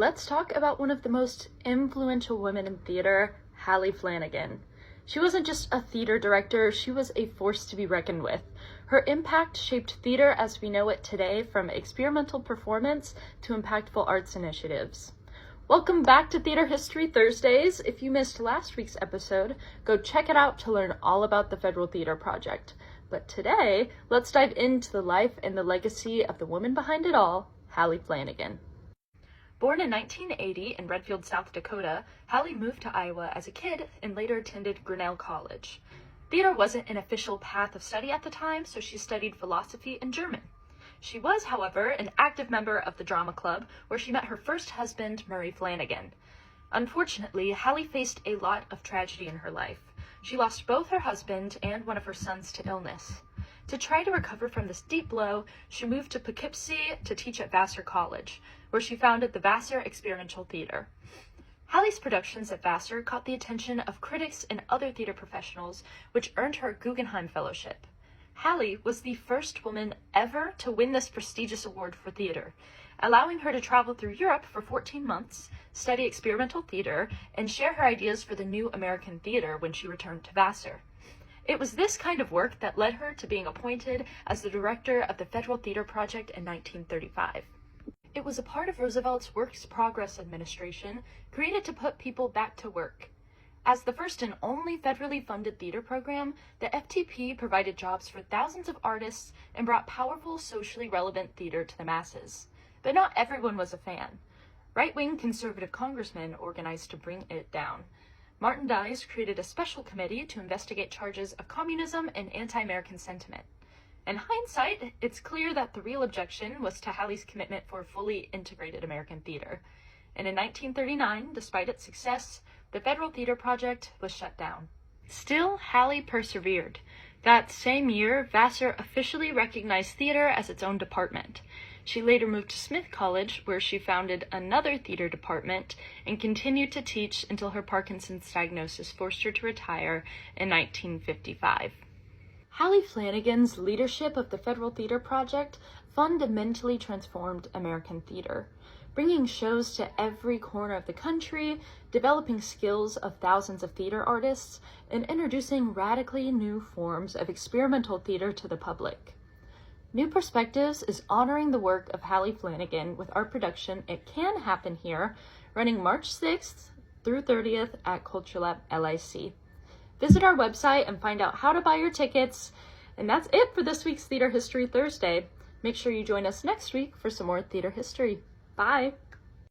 let's talk about one of the most influential women in theater, Hallie Flanagan. She wasn't just a theater director, she was a force to be reckoned with. Her impact shaped theater as we know it today, from experimental performance to impactful arts initiatives. Welcome back to Theater History Thursdays. If you missed last week's episode, go check it out to learn all about the Federal Theater Project. But today, let's dive into the life and the legacy of the woman behind it all, Hallie Flanagan. Born in 1980 in Redfield, South Dakota, Hallie moved to Iowa as a kid and later attended Grinnell College. Theater wasn't an official path of study at the time, so she studied philosophy and German. She was, however, an active member of the drama club, where she met her first husband, Murray Flanagan. Unfortunately, Hallie faced a lot of tragedy in her life. She lost both her husband and one of her sons to illness. To try to recover from this deep blow, she moved to Poughkeepsie to teach at Vassar College, where she founded the Vassar Experimental Theater. Hallie's productions at Vassar caught the attention of critics and other theater professionals, which earned her a Guggenheim Fellowship. Hallie was the first woman ever to win this prestigious award for theater, allowing her to travel through Europe for 14 months, study experimental theater, and share her ideas for the new American theater when she returned to Vassar. It was this kind of work that led her to being appointed as the director of the Federal Theater Project in 1935. It was a part of Roosevelt's Works Progress Administration, created to put people back to work. As the first and only federally funded theater program, the FTP provided jobs for thousands of artists and brought powerful, socially relevant theater to the masses. But not everyone was a fan. Right-wing conservative congressmen organized to bring it down. Martin Dies created a special committee to investigate charges of communism and anti-American sentiment. In hindsight, it's clear that the real objection was to Hallie's commitment for fully integrated American theater. And in 1939, despite its success, the Federal Theater Project was shut down. Still, Hallie persevered. That same year, Vassar officially recognized theater as its own department. She later moved to Smith College, where she founded another theater department and continued to teach until her Parkinson's diagnosis forced her to retire in 1955. Hallie Flanagan's leadership of the Federal Theater Project fundamentally transformed American theater, bringing shows to every corner of the country, developing skills of thousands of theater artists, and introducing radically new forms of experimental theater to the public. New Perspectives is honoring the work of Hallie Flanagan with our production It Can Happen Here, running March 6th through 30th at Culture Lab LIC. Visit our website and find out how to buy your tickets. And that's it for this week's Theater History Thursday. Make sure you join us next week for some more theater history. Bye!